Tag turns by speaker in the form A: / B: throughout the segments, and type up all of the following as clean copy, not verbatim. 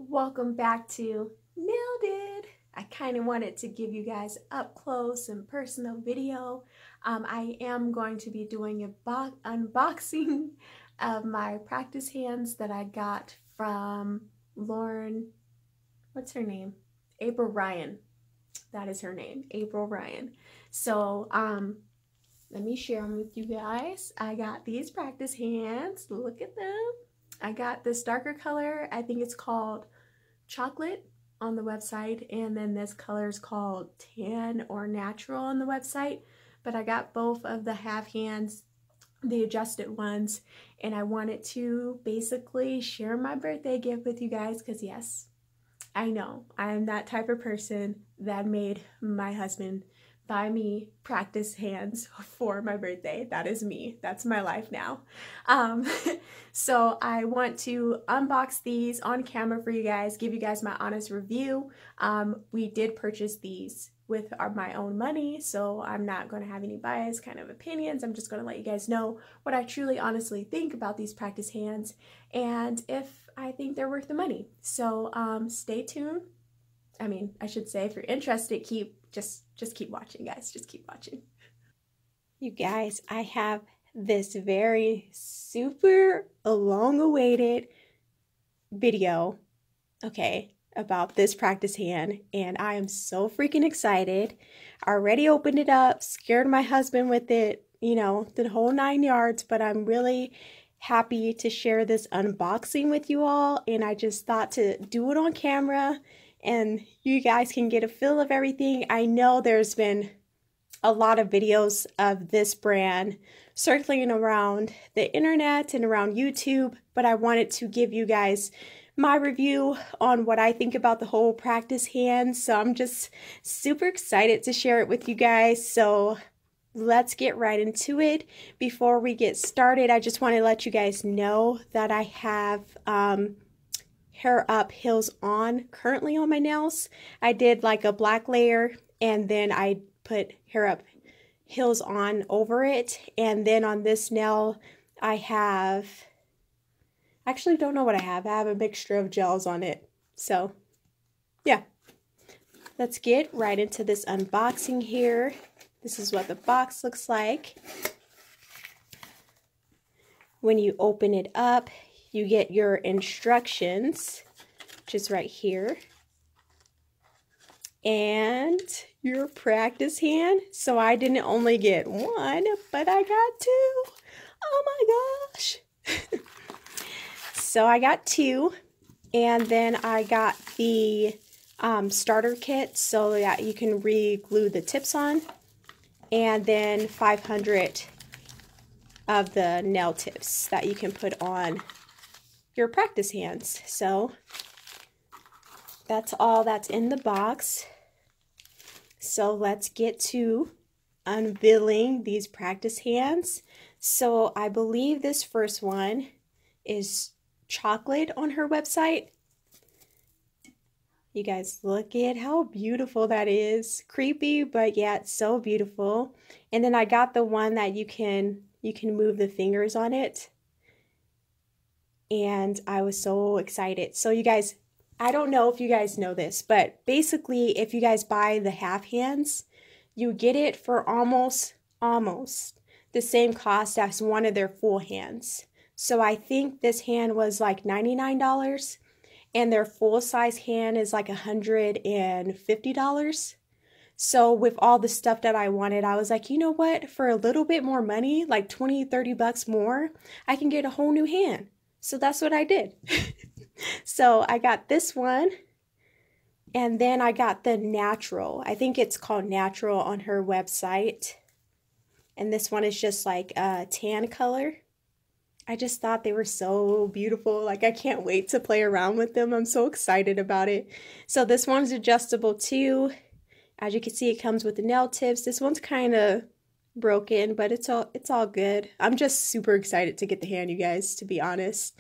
A: Welcome back to Nailed It. I kind of wanted to give you guys up close and personal video. I am going to be doing a unboxing of my practice hands that I got from Lauren, what's her name? April Ryan. That is her name, April Ryan. So, let me share them with you guys. I got these practice hands. Look at them. I got this darker color. I think it's called chocolate on the website, and then this color is called tan or natural on the website. But I got both of the half hands, the adjusted ones, and I wanted to basically share my birthday gift with you guys because yes, I know I'm that type of person that made my husband buy me practice hands for my birthday. That is me. That's my life now. So I want to unbox these on camera for you guys, give you guys my honest review. We did purchase these with my own money, so I'm not going to have any biased kind of opinions. I'm just going to let you guys know what I truly honestly think about these practice hands and if I think they're worth the money. So stay tuned. I mean, I should say if you're interested, just keep watching, guys. Just keep watching. You guys, I have this very super long-awaited video, okay, about this practice hand, and I am so freaking excited. I already opened it up, scared my husband with it, you know, the whole 9 yards, but I'm really happy to share this unboxing with you all, and I just thought to do it on camera and you guys can get a feel of everything. I know there's been a lot of videos of this brand circling around the internet and around YouTube, but I wanted to give you guys my review on what I think about the whole practice hand. So I'm just super excited to share it with you guys. So let's get right into it. Before we get started, I just want to let you guys know that I have hair up, heels on currently on my nails. I did like a black layer and then I put hair up, heels on over it. And then on this nail I have, actually don't know what I have a mixture of gels on it. So yeah, let's get right into this unboxing here. This is what the box looks like. When you open it up, you get your instructions, which is right here, and your practice hand. So I didn't only get one, but I got two. Oh my gosh. So I got two, and then I got the starter kit so that you can re-glue the tips on, and then 500 of the nail tips that you can put on your practice hands. So that's all that's in the box. So let's get to unveiling these practice hands. So I believe this first one is chocolate on her website. You guys, look at how beautiful that is. Creepy, but yeah, it's so beautiful. And then I got the one that you can move the fingers on it. And I was so excited. So you guys, I don't know if you guys know this, but basically if you guys buy the half hands, you get it for almost the same cost as one of their full hands. So I think this hand was like $99 and their full size hand is like $150. So with all the stuff that I wanted, I was like, you know what, for a little bit more money, like 20-30 bucks more, I can get a whole new hand. So that's what I did. So I got this one, and then I got the natural. I think it's called natural on her website. And this one is just like a tan color. I just thought they were so beautiful. Like I can't wait to play around with them. I'm so excited about it. So this one's adjustable too. As you can see, it comes with the nail tips. This one's kind of broken, but it's all good. I'm just super excited to get the hand, you guys, to be honest.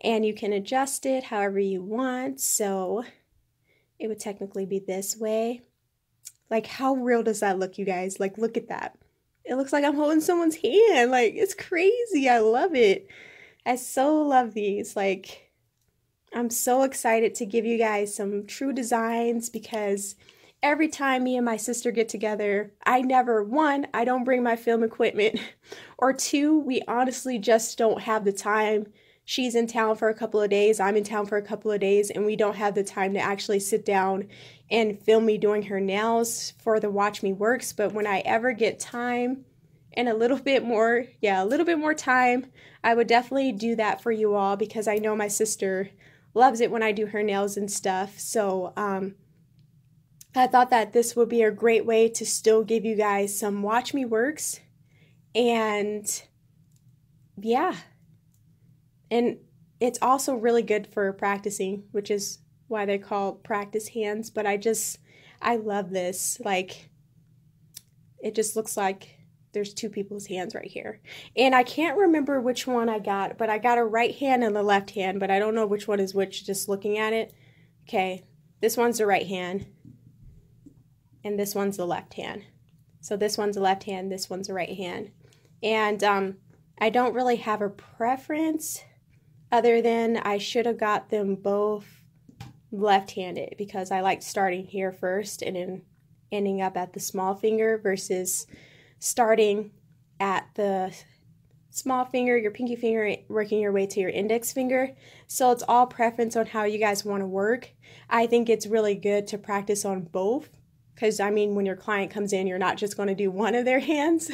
A: And you can adjust it however you want. So it would technically be this way. Like, how real does that look, you guys? Like, look at that. It looks like I'm holding someone's hand. Like, it's crazy. I love it. I so love these. Like, I'm so excited to give you guys some true designs because every time me and my sister get together, one, I don't bring my film equipment, or two, we honestly just don't have the time. She's in town for a couple of days, I'm in town for a couple of days, and we don't have the time to actually sit down and film me doing her nails for the Watch Me Works. But when I ever get time and a little bit more time, I would definitely do that for you all because I know my sister loves it when I do her nails and stuff. So I thought that this would be a great way to still give you guys some Watch Me Works. And yeah, and it's also really good for practicing, which is why they call practice hands. But I love this. Like, it just looks like there's two people's hands right here. And I can't remember which one I got, but I got a right hand and a left hand, but I don't know which one is which just looking at it. Okay, this one's the right hand, and this one's the left hand. So this one's the left hand, this one's the right hand. And I don't really have a preference other than I should have got them both left-handed because I like starting here first and then ending up at the small finger versus starting at the small finger, your pinky finger, working your way to your index finger. So it's all preference on how you guys want to work. I think it's really good to practice on both because, I mean, when your client comes in, you're not just going to do one of their hands.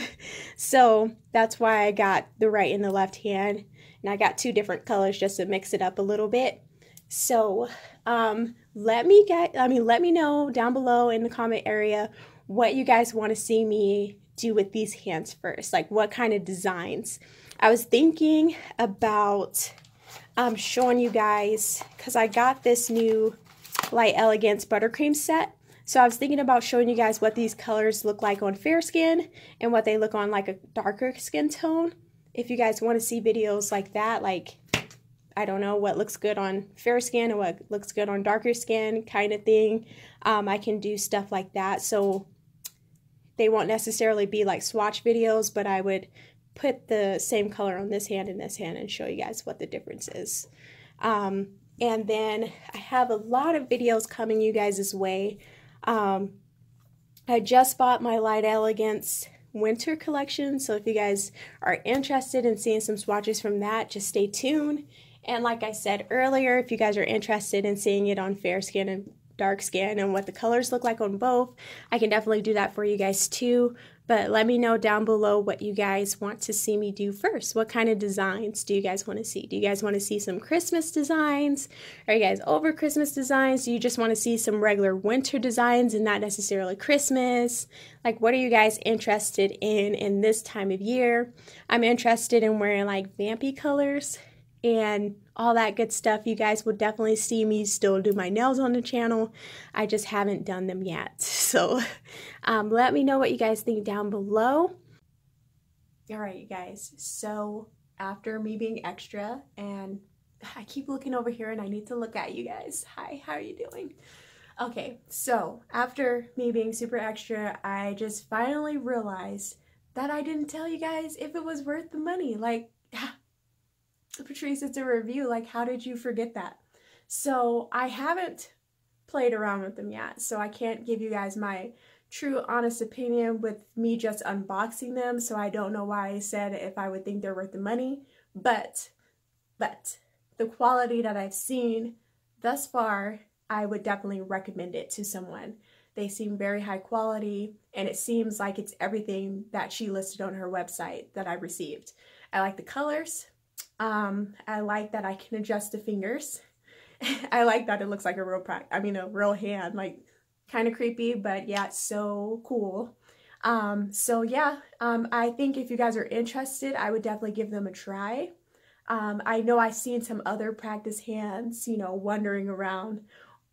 A: So that's why I got the right and the left hand. And I got two different colors just to mix it up a little bit. So let me know down below in the comment area what you guys want to see me do with these hands first, like what kind of designs. I was thinking about showing you guys, because I got this new Light Elegance buttercream set. So I was thinking about showing you guys what these colors look like on fair skin and what they look on like a darker skin tone. If you guys want to see videos like that, like, I don't know, what looks good on fair skin and what looks good on darker skin kind of thing, I can do stuff like that. So they won't necessarily be like swatch videos, but I would put the same color on this hand and this hand and show you guys what the difference is. And then I have a lot of videos coming you guys' way. I just bought my Light Elegance winter collection, so if you guys are interested in seeing some swatches from that, just stay tuned. And like I said earlier, if you guys are interested in seeing it on fair skin and dark skin and what the colors look like on both, I can definitely do that for you guys too. But let me know down below what you guys want to see me do first. What kind of designs do you guys want to see? Do you guys want to see some Christmas designs? Are you guys over Christmas designs? Do you just want to see some regular winter designs and not necessarily Christmas? Like, what are you guys interested in this time of year? I'm interested in wearing like vampy colors and all that good stuff. You guys will definitely see me still do my nails on the channel. I just haven't done them yet. So let me know what you guys think down below. All right, you guys. So after me being extra, and I keep looking over here and I need to look at you guys. Hi, how are you doing? Okay, so after me being super extra, I just finally realized that I didn't tell you guys if it was worth the money. Like, Patrice, it's a review. Like, how did you forget that? So I haven't played around with them yet, so I can't give you guys my true honest opinion with me just unboxing them. So I don't know why I said if I would think they're worth the money, but the quality that I've seen thus far, I would definitely recommend it to someone. They seem very high quality, and it seems like it's everything that she listed on her website that I received. I like the colors. I like that I can adjust the fingers. I like that it looks like a real hand, like kind of creepy, but yeah, it's so cool. So yeah, I think if you guys are interested, I would definitely give them a try. I know I've seen some other practice hands, you know, wandering around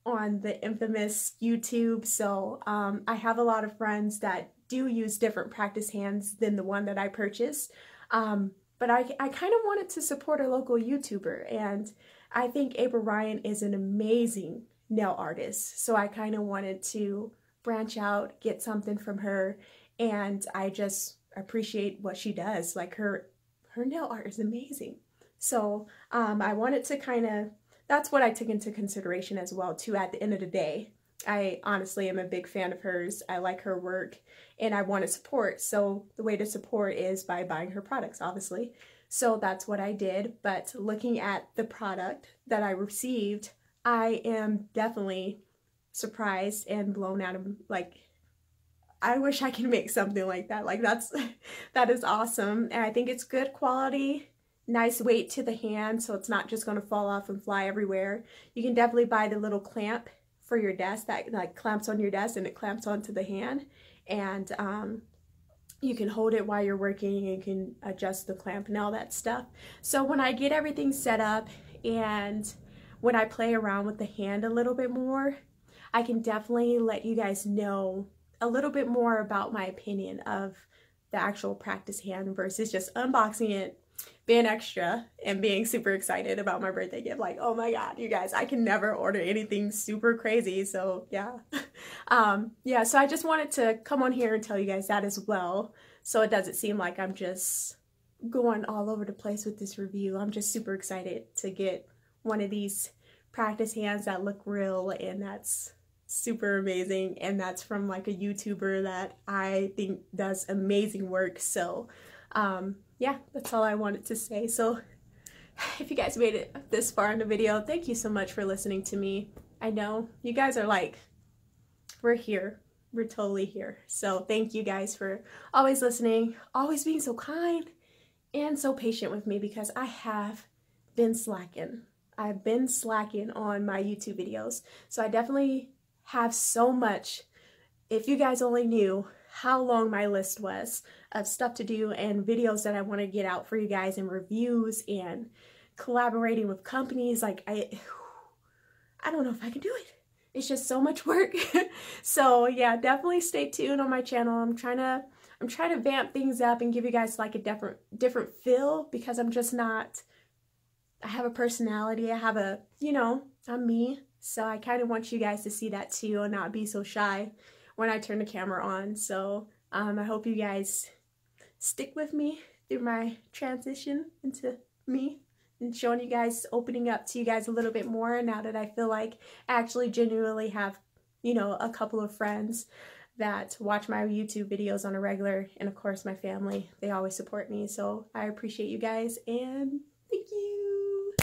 A: on the infamous YouTube. So I have a lot of friends that do use different practice hands than the one that I purchased. But I kind of wanted to support a local YouTuber, and I think April Ryan is an amazing nail artist. So I kind of wanted to branch out, get something from her, and I just appreciate what she does. Like her nail art is amazing. So I wanted to kind of that's what I took into consideration as well too at the end of the day. I honestly am a big fan of hers. I like her work and I want to support. So the way to support is by buying her products, obviously. So that's what I did. But looking at the product that I received, I am definitely surprised and blown out of, like, I wish I could make something like that. Like that is awesome. And I think it's good quality, nice weight to the hand, so it's not just going to fall off and fly everywhere. You can definitely buy the little clamp for your desk that like clamps on your desk and it clamps onto the hand, and you can hold it while you're working and you can adjust the clamp and all that stuff. So when I get everything set up and when I play around with the hand a little bit more, I can definitely let you guys know a little bit more about my opinion of the actual practice hand versus just unboxing it, being extra, and being super excited about my birthday gift. Like, oh my god, you guys, I can never order anything super crazy. So yeah. Yeah, so I just wanted to come on here and tell you guys that as well, so it doesn't seem like I'm just going all over the place with this review. I'm just super excited to get one of these practice hands that look real and that's super amazing, and that's from like a YouTuber that I think does amazing work. So yeah, that's all I wanted to say. So if you guys made it this far in the video, thank you so much for listening to me. I know you guys are like, we're here, we're totally here. So thank you guys for always listening, always being so kind and so patient with me, because I have been slacking. I've been slacking on my YouTube videos. So I definitely have so much. If you guys only knew how long my list was of stuff to do and videos that I want to get out for you guys, and reviews and collaborating with companies, like I don't know if I can do it. It's just so much work. So yeah, definitely stay tuned on my channel. I'm trying to vamp things up and give you guys like a different feel, because I'm just not, I have a personality, I have a, you know, I'm me. So I kind of want you guys to see that too and not be so shy when I turn the camera on. So I hope you guys stick with me through my transition into me and showing you guys, opening up to you guys a little bit more now that I feel like I actually genuinely have, you know, a couple of friends that watch my YouTube videos on a regular, and of course my family, they always support me. So I appreciate you guys and thank you.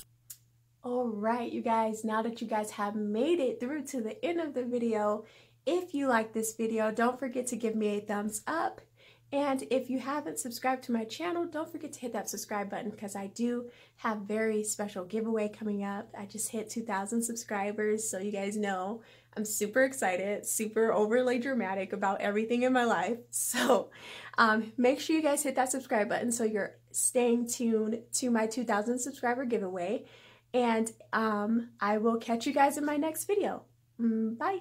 A: Alright, you guys, now that you guys have made it through to the end of the video, if you like this video, don't forget to give me a thumbs up. And if you haven't subscribed to my channel, don't forget to hit that subscribe button, because I do have very special giveaway coming up. I just hit 2,000 subscribers, so you guys know I'm super excited, super overly dramatic about everything in my life. So make sure you guys hit that subscribe button so you're staying tuned to my 2,000 subscriber giveaway. And I will catch you guys in my next video. Bye.